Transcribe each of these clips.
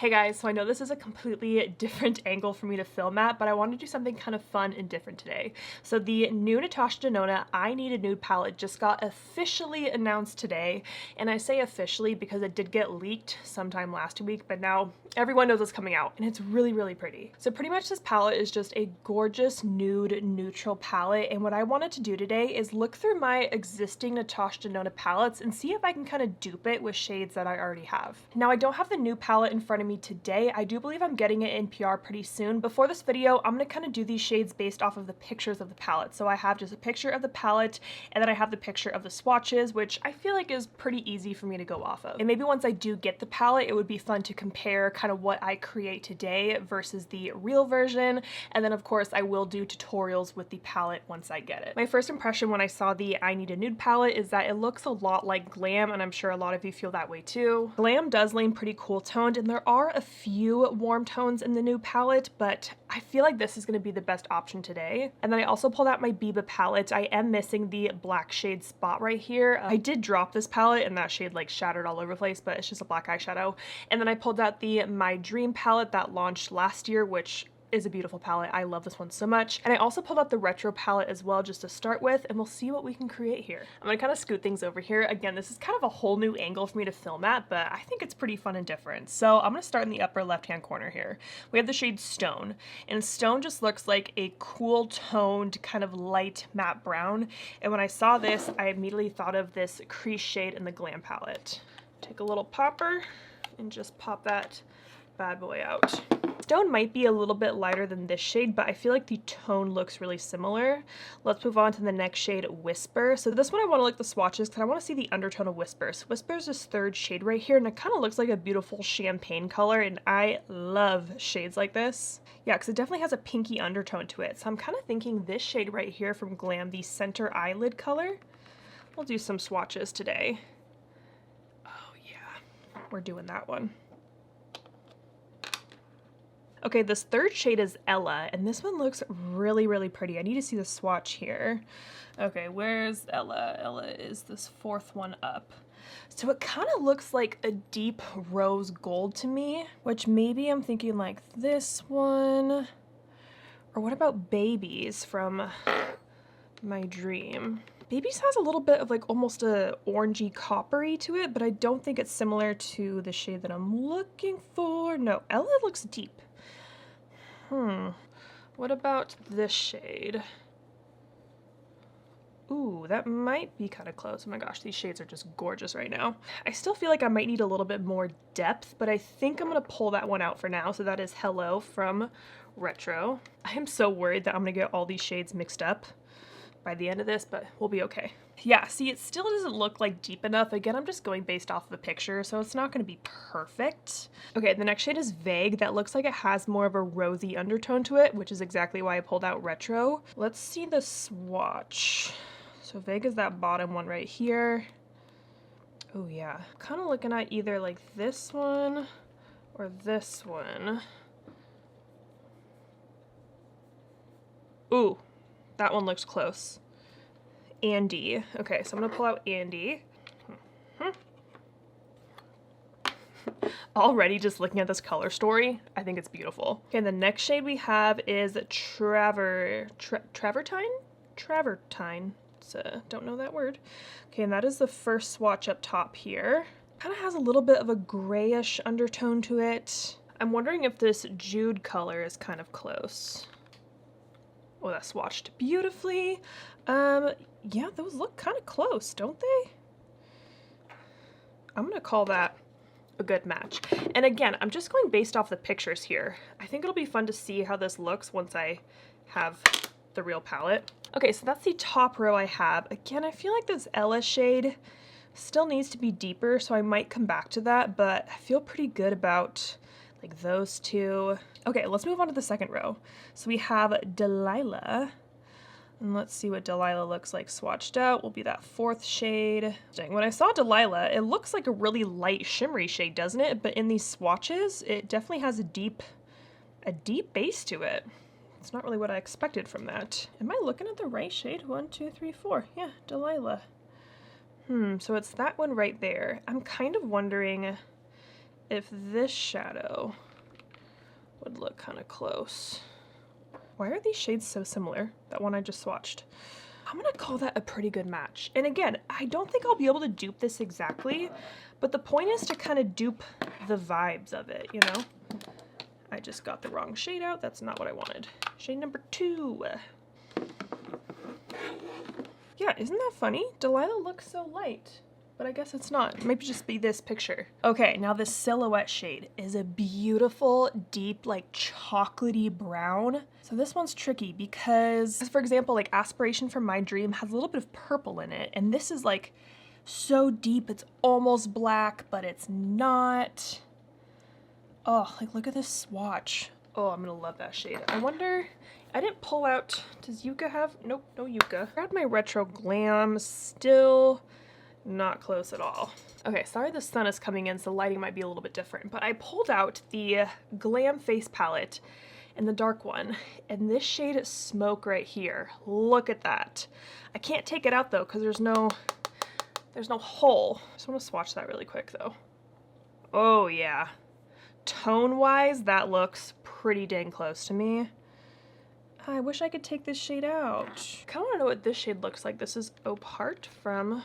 Hey guys, so I know this is a completely different angle for me to film at, but I want to do something kind of fun and different today. So the new Natasha Denona I Need a Nude palette just got officially announced today, and I say officially because it did get leaked sometime last week, but now everyone knows it's coming out, and it's really, really pretty. So pretty much this palette is just a gorgeous nude neutral palette, and what I wanted to do today is look through my existing Natasha Denona palettes and see if I can kind of dupe it with shades that I already have. Now I don't have the new palette in front of me today. I do believe I'm getting it in PR pretty soon. Before this video, I'm gonna kind of do these shades based off of the pictures of the palette. So I have just a picture of the palette, and then I have the picture of the swatches, which I feel like is pretty easy for me to go off of. And maybe once I do get the palette, it would be fun to compare kind of what I create today versus the real version. And then of course I will do tutorials with the palette once I get it. My first impression when I saw the I Need a Nude palette is that it looks a lot like Glam, and I'm sure a lot of you feel that way too. Glam does lean pretty cool toned, and there are a few warm tones in the new palette, but I feel like this is going to be the best option today. And then I also pulled out my Biba palette. I am missing the black shade spot right here. I did drop this palette and that shade like shattered all over the place, but it's just a black eyeshadow. And then I pulled out the My Dream palette that launched last year, which is a beautiful palette. I love this one so much. And I also pulled out the retro palette as well just to start with, and we'll see what we can create here. I'm gonna kind of scoot things over here. Again, this is kind of a whole new angle for me to film at, but I think it's pretty fun and different. So I'm gonna start in the upper left-hand corner here. We have the shade Stone, and Stone just looks like a cool toned kind of light matte brown. And when I saw this, I immediately thought of this crease shade in the Glam palette. Take a little popper and just pop that bad boy out. Stone might be a little bit lighter than this shade, but I feel like the tone looks really similar. Let's move on to the next shade, Whisper. So this one I want to look at the swatches because I want to see the undertone of Whisper. So Whisper is this third shade right here, and it kind of looks like a beautiful champagne color, and I love shades like this. Yeah, because it definitely has a pinky undertone to it. So I'm kind of thinking this shade right here from Glam, the center eyelid color. We'll do some swatches today. Oh yeah, we're doing that one. Okay, this third shade is Ella, and this one looks really, really pretty. I need to see the swatch here. Okay, where's Ella? Ella is this fourth one up. So it kind of looks like a deep rose gold to me, which maybe I'm thinking like this one. Or what about Babies from My Dream? Babies has a little bit of like almost a orangey coppery to it, but I don't think it's similar to the shade that I'm looking for. No, Ella looks deep. What about this shade? Ooh, that might be kind of close. Oh my gosh, these shades are just gorgeous right now. I still feel like I might need a little bit more depth, but I think I'm gonna pull that one out for now. So that is Hello from Retro. I am so worried that I'm gonna get all these shades mixed up by the end of this, but we'll be okay. Yeah, see, it still doesn't look like deep enough. Again, I'm just going based off of the picture, so it's not going to be perfect. Okay, the next shade is Vague. That looks like it has more of a rosy undertone to it, which is exactly why I pulled out Retro. Let's see the swatch. So Vague is that bottom one right here. Oh yeah, kind of looking at either like this one or this one. Ooh, that one looks close. Andy. Okay, so I'm gonna pull out Andy. Already just looking at this color story, I think it's beautiful. Okay, the next shade we have is Travertine? Travertine. Don't know that word. Okay, and that is the first swatch up top here. Kind of has a little bit of a grayish undertone to it. I'm wondering if this Jude color is kind of close. Oh, that swatched beautifully. Yeah, those look kind of close, don't they? I'm gonna call that a good match. And again, I'm just going based off the pictures here. I think it'll be fun to see how this looks once I have the real palette. Okay, so that's the top row I have. Again, I feel like this Ella shade still needs to be deeper, so I might come back to that, but I feel pretty good about like those two. Okay, let's move on to the second row. So we have Delilah. And let's see what Delilah looks like swatched out. Will be that fourth shade. When I saw Delilah, it looks like a really light shimmery shade, doesn't it? But in these swatches, it definitely has a deep base to it. It's not really what I expected from that. Am I looking at the right shade? 1, 2, 3, 4. Yeah, Delilah. So it's that one right there. I'm kind of wondering if this shadow would look kind of close. Why are these shades so similar? That one I just swatched. I'm gonna call that a pretty good match. And again, I don't think I'll be able to dupe this exactly, but the point is to kind of dupe the vibes of it, you know? I just got the wrong shade out. That's not what I wanted. Shade number 2. Yeah, isn't that funny? Delilah looks so light, but I guess it's not. It might just be this picture. Okay, now this silhouette shade is a beautiful, deep, like chocolatey brown. So this one's tricky because, for example, like Aspiration from My Dream has a little bit of purple in it, and this is like so deep, it's almost black, but it's not. Oh, like look at this swatch. Oh, I'm gonna love that shade. I wonder, I didn't pull out, does Yuka have? Nope, no Yuka. I had my retro glam, still not close at all. Okay, sorry the sun is coming in, so the lighting might be a little bit different, but I pulled out the Glam face palette in the dark one, and this shade is Smoke right here. Look at that. I can't take it out though, because there's no hole. I just want to swatch that really quick though. Oh yeah. Tone-wise, that looks pretty dang close to me. I wish I could take this shade out. I kind of want to know what this shade looks like. This is Opart from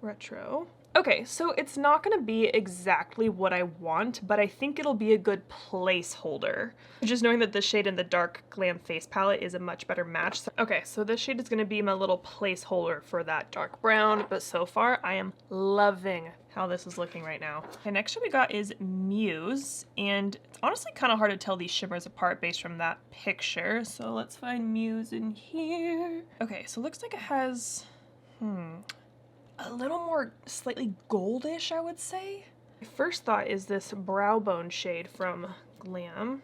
Retro. Okay, so it's not going to be exactly what I want, but I think it'll be a good placeholder. Just knowing that this shade in the dark glam face palette is a much better match. Okay, so this shade is going to be my little placeholder for that dark brown, but so far I am loving how this is looking right now. Okay, next shade we got is Muse, and it's honestly kind of hard to tell these shimmers apart based from that picture, so let's find Muse in here. Okay, so it looks like it has, a little more slightly goldish, I would say. My first thought is this brow bone shade from Glam.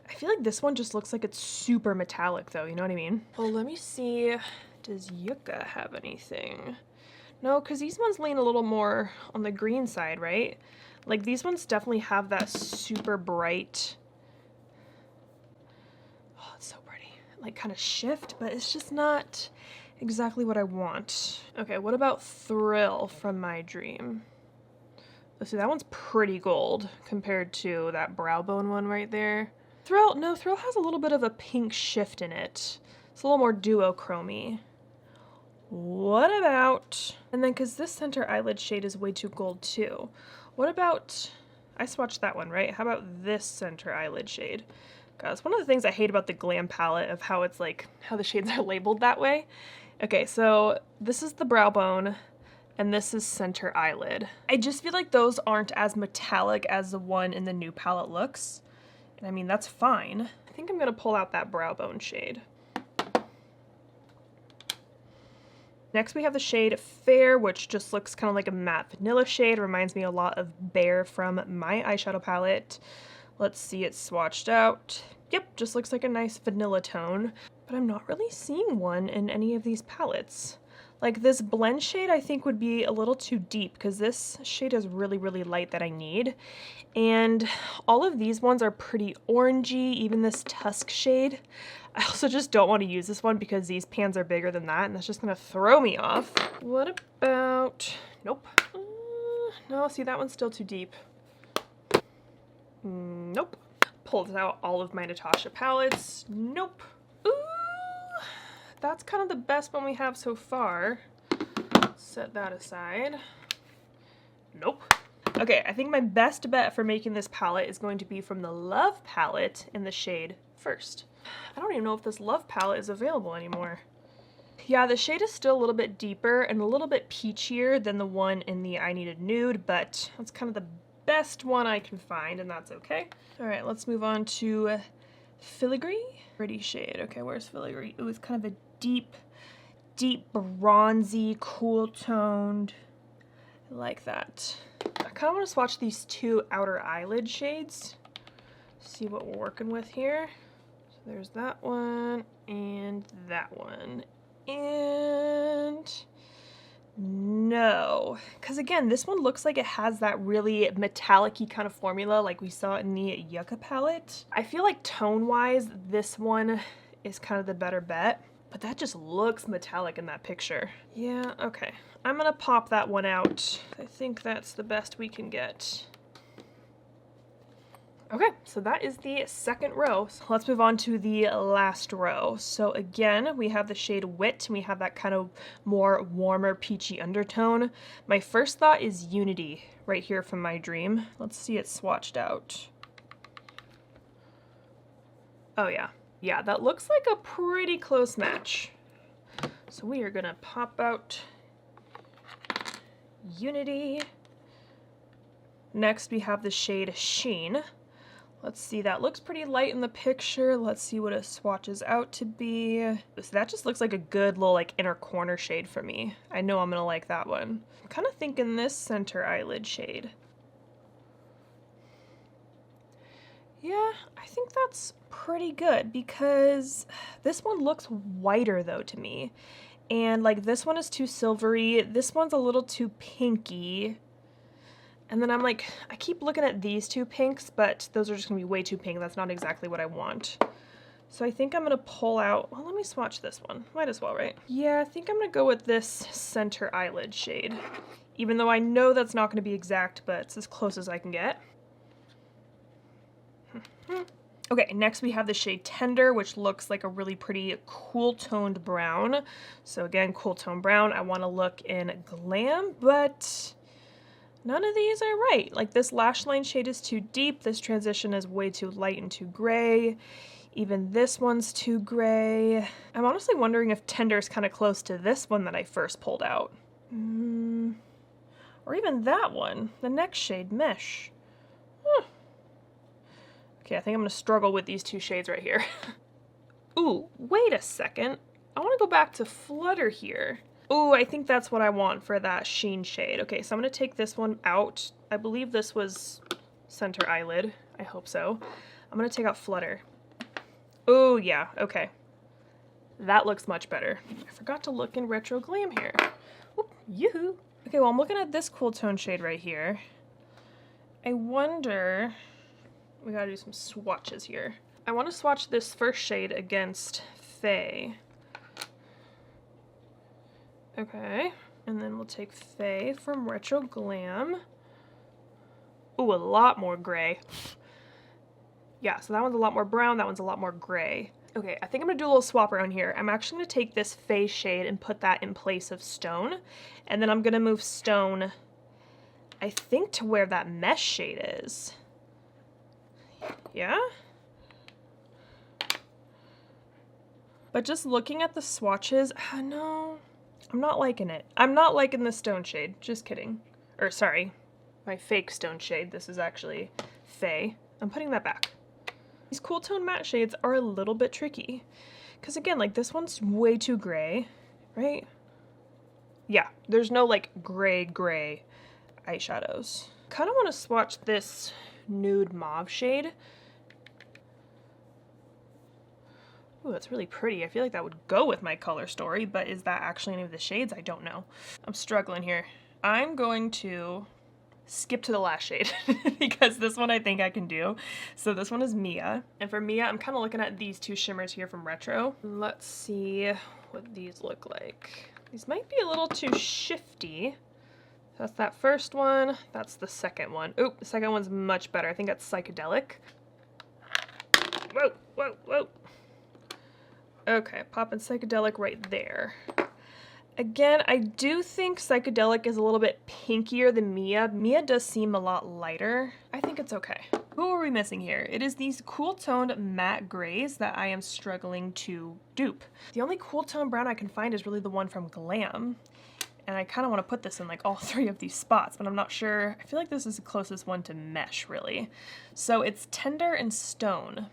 I feel like this one just looks like it's super metallic though, you know what I mean? Well, let me see, does Yuka have anything? No, because these ones lean a little more on the green side, right? Like these ones definitely have that super bright, oh, it's so pretty, like kind of shift, but it's just not exactly what I want. Okay, what about Thrill from My Dream? Let's see, that one's pretty gold compared to that brow bone one right there. Thrill has a little bit of a pink shift in it. It's a little more duochrome-y. What about, and then because this center eyelid shade is way too gold too, what about, I swatched that one, right? How about this center eyelid shade? God, it's one of the things I hate about the Glam palette of how it's like, how the shades are labeled that way. Okay, so this is the brow bone, and this is center eyelid. I just feel like those aren't as metallic as the one in the new palette looks. And I mean, that's fine. I think I'm gonna pull out that brow bone shade. Next we have the shade Fair, which just looks kind of like a matte vanilla shade. Reminds me a lot of Bear from my eyeshadow palette. Let's see it swatched out. Yep, just looks like a nice vanilla tone. But I'm not really seeing one in any of these palettes. Like this blend shade I think would be a little too deep because this shade is really, really light that I need. And all of these ones are pretty orangey, even this Tusk shade. I also just don't want to use this one because these pans are bigger than that and that's just gonna throw me off. What about, nope. No, see that one's still too deep. Nope. Pulled out all of my Natasha palettes. Nope. Ooh, that's kind of the best one we have so far. Set that aside. Nope. Okay, I think my best bet for making this palette is going to be from the Love palette in the shade First. I don't even know if this Love palette is available anymore. Yeah, the shade is still a little bit deeper and a little bit peachier than the one in the I Need Nude, but that's kind of the best one I can find, and that's okay. All right, let's move on to Filigree. Pretty shade. Okay, where's Filigree? Ooh, it's kind of a deep bronzy, cool toned. I like that. I kind of want to swatch these two outer eyelid shades. See what we're working with here. So there's that one and that one. And no, because again, this one looks like it has that really metallic-y kind of formula like we saw in the Yucca palette. I feel like tone-wise, this one is kind of the better bet. but that just looks metallic in that picture. Yeah, okay. I'm gonna pop that one out. I think that's the best we can get. Okay, so that is the second row. So let's move on to the last row. So again, we have the shade Wit, and we have that kind of more warmer peachy undertone. My first thought is Unity right here from My Dream. Let's see it swatched out. Oh yeah. Yeah, that looks like a pretty close match. So we are gonna pop out Unity. Next we have the shade Sheen. Let's see, that looks pretty light in the picture. Let's see what it swatches out to be. So that just looks like a good little like inner corner shade for me. I know I'm gonna like that one. I'm kind of thinking this center eyelid shade. Yeah, I think that's pretty good because this one looks whiter though to me. And like this one is too silvery, this one's a little too pinky. And then I'm like, I keep looking at these two pinks, but those are just gonna be way too pink. That's not exactly what I want. So I think I'm gonna pull out, well, let me swatch this one. Might as well, right? Yeah, I think I'm gonna go with this center eyelid shade. Even though I know that's not gonna be exact, but it's as close as I can get. Okay, next we have the shade Tender, which looks like a really pretty cool toned brown. So again, cool toned brown. I wanna look in Glam, but none of these are right. Like this lash line shade is too deep. This transition is way too light and too gray. Even this one's too gray. I'm honestly wondering if Tender is kind of close to this one that I first pulled out. Or even that one, the next shade, Mesh. Okay, I think I'm gonna struggle with these two shades right here. Ooh, wait a second. I wanna go back to Flutter here. Ooh, I think that's what I want for that Sheen shade. Okay, so I'm gonna take this one out. I believe this was center eyelid. I hope so. I'm gonna take out Flutter. Oh yeah, okay. That looks much better. I forgot to look in Retro Glam here. Oop, yoo-hoo. Okay, well I'm looking at this cool tone shade right here. I wonder, we gotta do some swatches here. I wanna swatch this first shade against Faye. Okay, and then we'll take Faye from Retro Glam. Ooh, a lot more gray. Yeah, so that one's a lot more brown, that one's a lot more gray. Okay, I think I'm gonna do a little swap around here. I'm actually gonna take this Faye shade and put that in place of Stone, and then I'm gonna move Stone, I think, to where that Mesh shade is. Yeah? But just looking at the swatches, no. I'm not liking it. I'm not liking the Stone shade. Just kidding. Or sorry, my fake Stone shade. This is actually Faye. I'm putting that back. These cool tone matte shades are a little bit tricky. Because again, like this one's way too gray, right? Yeah, there's no like gray eyeshadows. Kind of want to swatch this Nude Mauve shade. Ooh, that's really pretty. I feel like that would go with my color story, but is that actually any of the shades? I don't know. I'm struggling here. I'm going to skip to the last shade because this one I think I can do. So this one is Mia. And for Mia, I'm kind of looking at these two shimmers here from Retro. Let's see what these look like. These might be a little too shifty. That's that first one. That's the second one. Oop, the second one's much better. I think that's Psychedelic. Whoa, whoa, whoa. Okay, popping Psychedelic right there. Again, I do think Psychedelic is a little bit pinkier than Mia. Mia does seem a lot lighter. I think it's okay. Who are we missing here? It is these cool toned matte grays that I am struggling to dupe. The only cool tone brown I can find is really the one from Glam. And I kind of want to put this in like all three of these spots, but I'm not sure. I feel like this is the closest one to Mesh, really. So it's Tender and Stone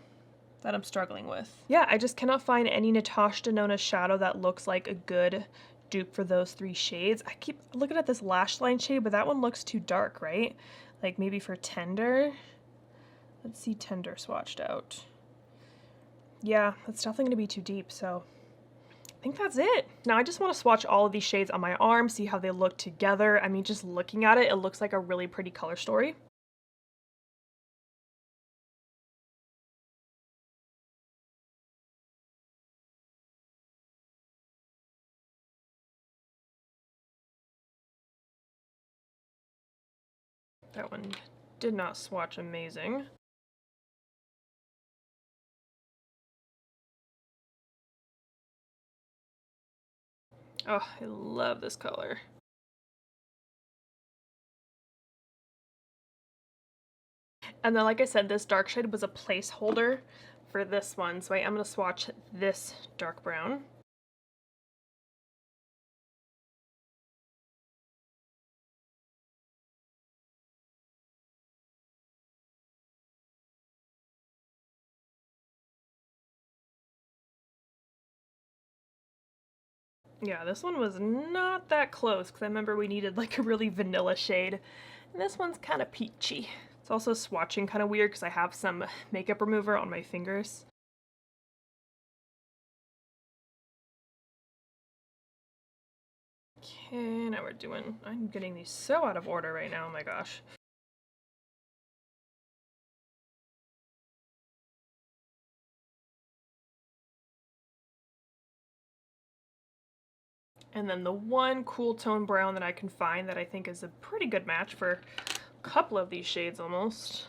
that I'm struggling with. Yeah, I just cannot find any Natasha Denona shadow that looks like a good dupe for those three shades. I keep looking at this lash line shade, but that one looks too dark, right? Like maybe for Tender. Let's see Tender swatched out. Yeah, that's definitely gonna be too deep, so I think that's it. Now I just want to swatch all of these shades on my arm, see how they look together. I mean, just looking at it, it looks like a really pretty color story. That one did not swatch amazing. Oh, I love this color. And then, like I said, this dark shade was a placeholder for this one, so I am going to swatch this dark brown. Yeah, this one was not that close because I remember we needed like a really vanilla shade. And this one's kind of peachy. It's also swatching kind of weird because I have some makeup remover on my fingers. Okay, now I'm getting these so out of order right now, oh my gosh. And then the one cool tone brown that I can find that I think is a pretty good match for a couple of these shades almost.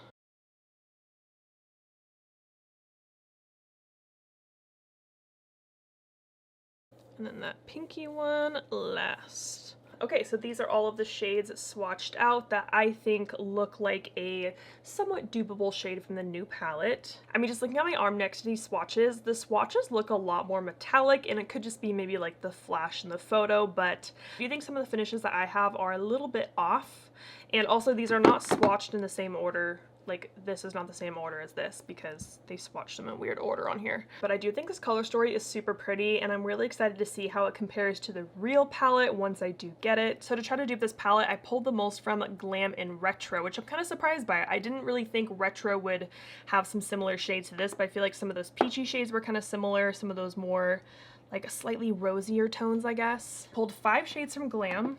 And then that pinky one last. Okay, so these are all of the shades swatched out that I think look like a somewhat dupeable shade from the new palette. I mean, just looking at my arm next to these swatches, the swatches look a lot more metallic, and it could just be maybe like the flash in the photo, but I do think some of the finishes that I have are a little bit off. And also these are not swatched in the same order. Like, this is not the same order as this because they swatched them in weird order on here. But I do think this color story is super pretty, and I'm really excited to see how it compares to the real palette once I do get it. So to try to dupe this palette, I pulled the most from Glam and Retro, which I'm kind of surprised by. I didn't really think Retro would have some similar shades to this, but I feel like some of those peachy shades were kind of similar, some of those more like slightly rosier tones, I guess. Pulled 5 shades from Glam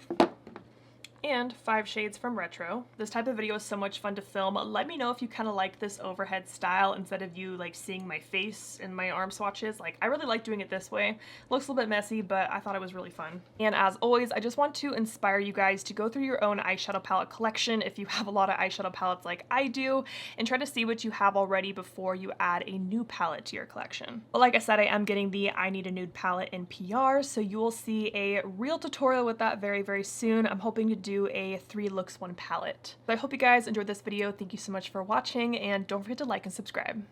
and 5 shades from Retro. This type of video is so much fun to film. Let me know if you kind of like this overhead style instead of you like seeing my face and my arm swatches. Like, I really like doing it this way. Looks a little bit messy, but I thought it was really fun. And as always, I just want to inspire you guys to go through your own eyeshadow palette collection if you have a lot of eyeshadow palettes like I do, and try to see what you have already before you add a new palette to your collection. But like I said, I am getting the I Need a Nude palette in PR, so you will see a real tutorial with that very, very soon. I'm hoping to do a 3 looks 1 palette. So I hope you guys enjoyed this video. Thank you so much for watching, and don't forget to like and subscribe.